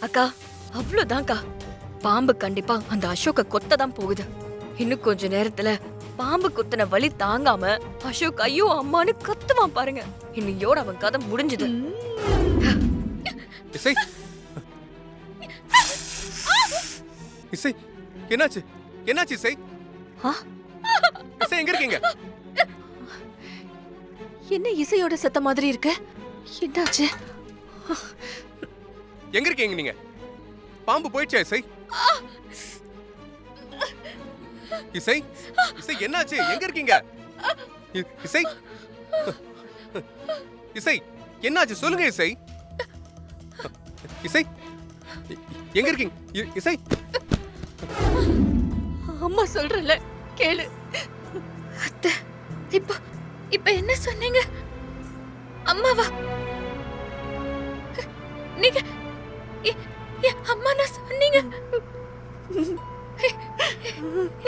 அக்கா அவ்வளவுதான்க்கா. பாம்பு கண்டிப்பா அந்த அசோக்க கொத்த தான் போகுது. இன்னும் கொஞ்ச நேரத்துல பாம்பு குத்தின வலி தாங்காம அசோக் ஐயோ அம்மான்னு கத்துவான் பாருங்க. இன்னையோட அவன் கதை முடிஞ்சது. இசை இசை என்னாச்சு? என்னாச்சு இசை? இசை எங்க இருக்கீங்க? என்ன இசையோட சத்த மாதிரி இருக்கு? என்னாச்சு? எங்க இருக்கீங்க நீங்க? பாம்பு போயிடுச்சா இசை? இசை இசை என்னாச்சு? எங்க இருக்கீங்க? இசை இசை என்னாச்சு சொல்லுங்க இசை. இசை எங்க இருக்கீங்க? இசை அம்மா சொல்றல கேளு. அத்தை இப்ப இப்ப என்ன சொன்னீங்க? அம்மாவா? நீங்க அம்மா நான் சொன்னீங்க.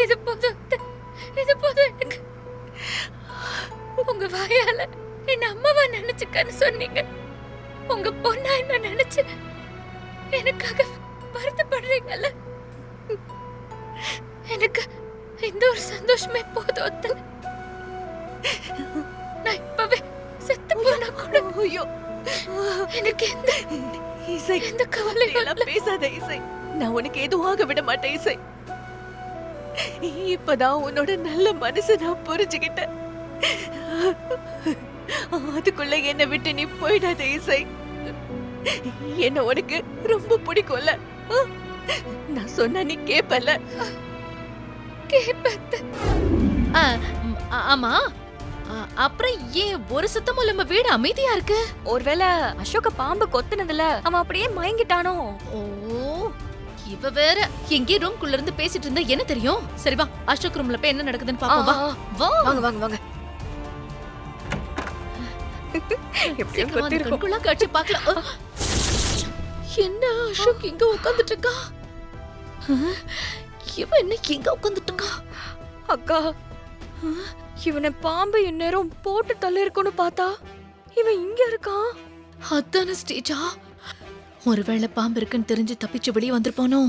இது போதும், இது போதும் எனக்கு. உங்க வாயால என்ன அம்மாவா நினைச்சுக்கன்னு சொன்னீங்க. உங்க பொண்ணா என்ன நினைச்சு எனக்காக வருத்தப்படுறீங்கல்ல. எனக்கு இந்த ஒரு சந்தோஷமே போதும் அத்தை. நான் இப்பவே செத்து போனா கூட ஐயோ எனக்கு இசை எந்த கவலையும் பேசாத இசை. நான் உனக்கு எதுவும் ஆக விட மாட்டேன் இசை. இப்பதான் உன்னோட நல்ல மனசை நான் புரிஞ்சுக்கிட்டேன். அதுக்குள்ள என்னை விட்டு நீ போயிடாத இசை. என்ன உனக்கு ரொம்ப பிடிக்கும்ல. நான் சொன்னா நீ கேப்பல. ஆமா, அப்புறம் ஏன் ஒரு சத்தமும் இல்லாம வீடு அமைதியா இருக்கு? ஒருவேளை அசோக பாம்பு கொத்துனதுல அவன் அப்படியே மயங்கிட்டானோ? ஓ, இவ வேற எங்கே ரூம்குள்ள இருந்து பேசிட்டு இருந்தா என்ன தெரியும்? சரி வா, அசோக் ரூம்ல போய் என்ன நடக்குதுன்னு பாப்போம். வா வா, வாங்க வாங்க வாங்க. கண்குள்ளா காட்சி பார்க்கலாம். என்ன அசோக் இங்க உட்கார்ந்துட்டு இருக்கா? இவன் என்ன இங்க உட்கார்ந்துட்டு இருக்கா? அக்கா இவனை பாம்பு இந்நேரம் போட்டு தள்ளி இருக்குன்னு பார்த்தா இவன் இங்க இருக்கான். அதான ஸ்டேஜா? ஒருவேளை பாம்பு இருக்குன்னு தெரிஞ்சு தப்பிச்சு வெளியே வந்திருப்பானோ?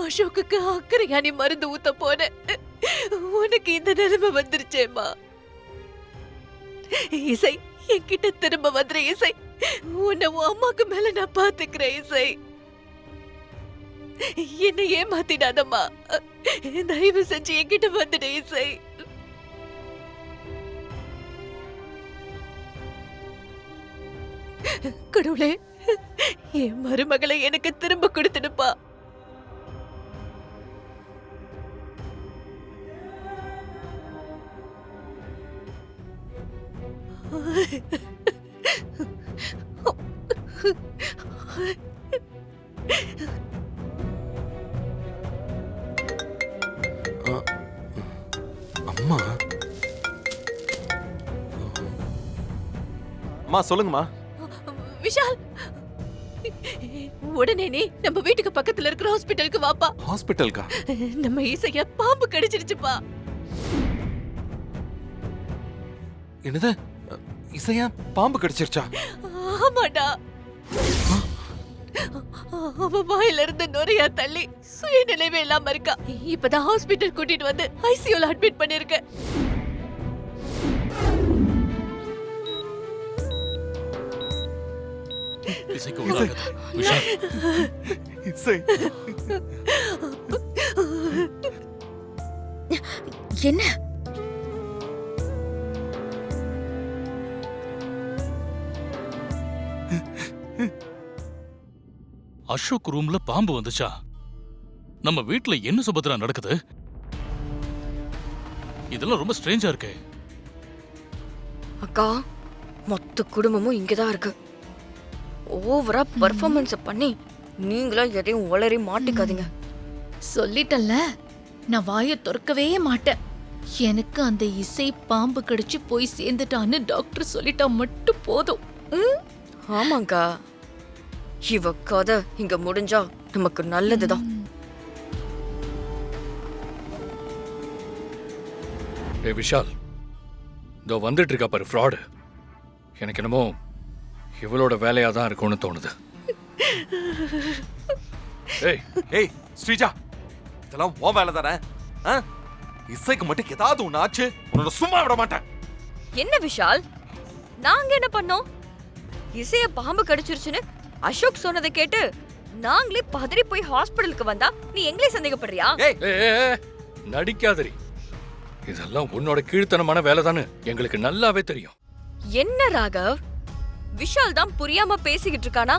அசோக்குக்கு அக்கறையா நீ மருந்து ஊத்த போன உனக்கு இந்த நிலைமை வந்துருச்சேம்மா. இசை என்கிட்ட திரும்ப வந்துரு இசை. உன்னை உன் அம்மாக்கு மேல நான் பாத்துக்கிறேன் இசை. என்ன ஏமாத்திடாதம்மா. தயவு செஞ்சு என்கிட்ட வந்துடு இசை. கடவுளே, என் மருமகளை எனக்கு திரும்ப கொடுத்துடுப்பா. அம்மா அம்மா சொல்லுங்கம்மா. விஷால், உடனே நீ நம்ம வீட்டுக்கு பக்கத்துல இருக்கிற ஹாஸ்பிடலுக்கு வாப்பா. ஹாஸ்பிடலுக்கா? நம்ம இசைய பாம்பு கடிச்சிருச்சுப்பா. என்னது? இசையா பாம்பு கடிச்சிருச்சா? ஆமாடா. அவ வாயில இருந்து நுரையா தள்ளி சுயநிலைவே இல்லாம இருக்கா. இப்பதான் ஹாஸ்பிடல் கூட்டிட்டு வந்து ஐசியூல அட்மிட் பண்ணிருக்க. என்ன? அசோக் ரூம்ல பாம்பு வந்துச்சா? நம்ம வீட்ல என்ன சுபத்ரா நடக்குது? இதெல்லாம் ரொம்ப ஸ்ட்ரேஞ்சா இருக்கு. அக்கா, மொத்த குடும்பமும் இங்கதான் இருக்கு. ஓவரா பெர்ஃபார்மன்ஸ் பண்ணி நீங்களா எதையும் உளறி மாட்டிக்காதீங்க. சொல்லிட்டல்ல, நான் வாயை திறக்கவே மாட்டேன். எனக்கு அந்த இசை பாம்பு கடிச்சு போய் சேர்ந்துட்டான்னு டாக்டர் சொல்லிட்டா மட்டும் போதும். ஆமாங்கா, இவ கதை இங்க முடிஞ்சா நமக்கு நல்லதுதான். விஷால், இதோ வந்துட்டு இருக்கா பாரு ஃப்ராடு. எனக்கு என்னமோ இவளோட வேலையா தான் இருக்கும்னு தோணுது. ஏய் ஏய் ஸ்ரீஜா, இதெல்லாம் உன் வேலை தானே? இசைக்கு மட்டும் ஏதாவது ஒண்ணு ஆச்சு உன்னோட சும்மா விட மாட்டேன். என்ன விஷால், நாங்க என்ன பண்ணோம்? இசைய பாம்பு கடிச்சிருச்சுன்னு அசோக் சொன்னதை கேட்டு நாங்களே பதறி போய் ஹாஸ்பிடலுக்கு வந்தா நீ எங்களே சந்தேகப்படுறியா? ஏய் ஏய், நடிக்காதரி. இதெல்லாம் உன்னோட கீழ்த்தனமான வேலை தானே எங்களுக்கு நல்லாவே தெரியும். என்ன ராகவ், விஷால் தான் புரியாம பேசிக்கிட்டு இருக்கானா?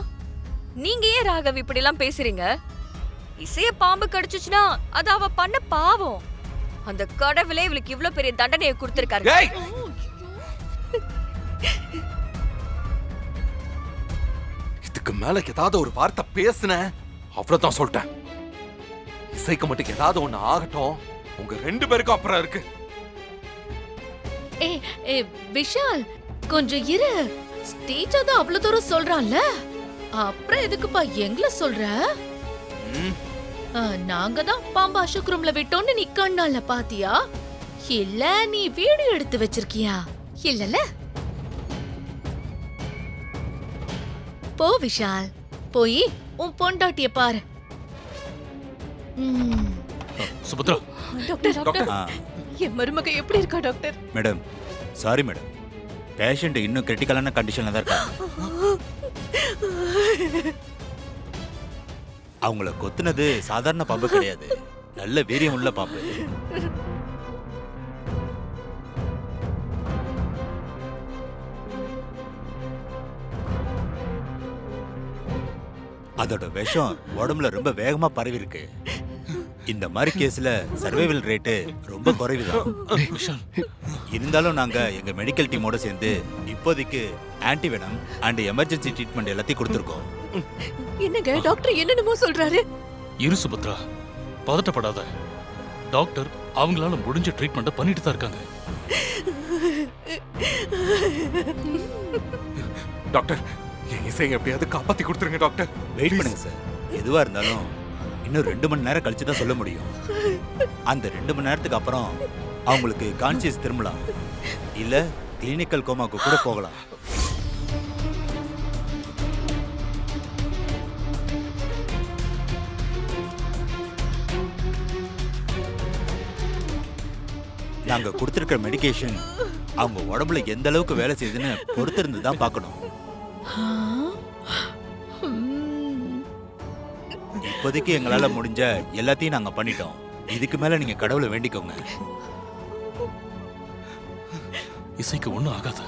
நீங்க ஏன் ராகவ் இப்படி எல்லாம் பேசுறீங்க? இசைய பாம்பு கடிச்சுச்சுன்னா அது அவ பண்ண பாவம். அந்த கடவுளே இவளுக்கு இவ்ளோ பெரிய தண்டனையை கொடுத்திருக்காரு. ஏய், இதுக்கு மேல ஏதாவது ஒரு வார்த்தை பேசுன அவ்வளவுதான் சொல்லிட்டேன். இசைக்கு மட்டும் ஏதாவது ஒண்ணு ஆகட்டும், உங்க 2 பேருக்கும் அப்புறம் இருக்கு. ஏ ஏ விஷால், கொஞ்சம் இரு. ஸ்டேஜா தான் அவ்வளவு தூரம் சொல்றான்ல, அப்புறம் எதுக்குப்பா எங்கள சொல்ற? ம், நாங்க தான் பாம்பு அசோக் ரூம்ல விட்டோன்னு நீ கண்ணால பாத்தியா? இல்ல நீ வீடியோ எடுத்து வச்சிருக்கியா? இல்லல. போ விஷால், போய் உன் பொண்டாட்டிய பாரு. சுபத்ரா, டாக்டர் டாக்டர், ஆ, என் மருமக எப்படி இருக்கா doctor? Madam sorry madam, patient இன்னும் கிரிட்டிக்கலான கண்டிஷன்ல தான் இருக்காங்க. அவங்கள கொத்துனது சாதாரண பாம்பு கிடையாது, நல்ல வீரியம் உள்ள பாம்பு. அதோட விஷம் உடம்புல ரொம்ப வேகமா பரவி இருக்கு. இந்த மாதிரி கேஸ்ல சர்வைவல் ரேட்டு ரொம்ப குறைவுதான். டேய் விஷால், இருந்தாலும் நாங்க எங்க மெடிக்கல் டீமோட சேர்ந்து இப்போதைக்கு ஆன்டிவெனம் அண்ட் எமர்ஜென்சி ட்ரீட்மெண்ட் எல்லாத்தையும் கொடுத்துருக்கோம். என்னங்க டாக்டர் என்னென்னமோ சொல்றாரு? இரு சுபத்ரா, பதட்டப்படாத. டாக்டர் அவங்களால முடிஞ்ச ட்ரீட்மெண்ட்டை பண்ணிட்டு தான் இருக்காங்க. டாக்டர் என் இசையை எப்படியாவது காப்பாத்தி கொடுத்துருங்க டாக்டர். வெயிட் பண்ணுங்க சார், எதுவா இருந்தாலும் இன்னும் 2 மணி நேரம் கழிச்சு தான் சொல்ல முடியும். அந்த 2 மணி நேரத்துக்கு அப்புறம் அவங்களுக்கு கான்சியஸ் திரும்பலாம், இல்ல கிளினிக்கல் கோமாக்கு கூட போகலாம். நாங்க கொடுத்திருக்கிற மெடிகேஷன் அவங்க உடம்புல எந்த அளவுக்கு வேலை செய்யுதுன்னு பொறுத்திருந்து தான் பார்க்கணும். இப்போதைக்கு எங்களால முடிஞ்ச எல்லாத்தையும் நாங்க பண்ணிட்டோம். இதுக்கு மேல நீங்க கடவுளை வேண்டிக்கோங்க. இசைக்கு ஒண்ணும் ஆகாது.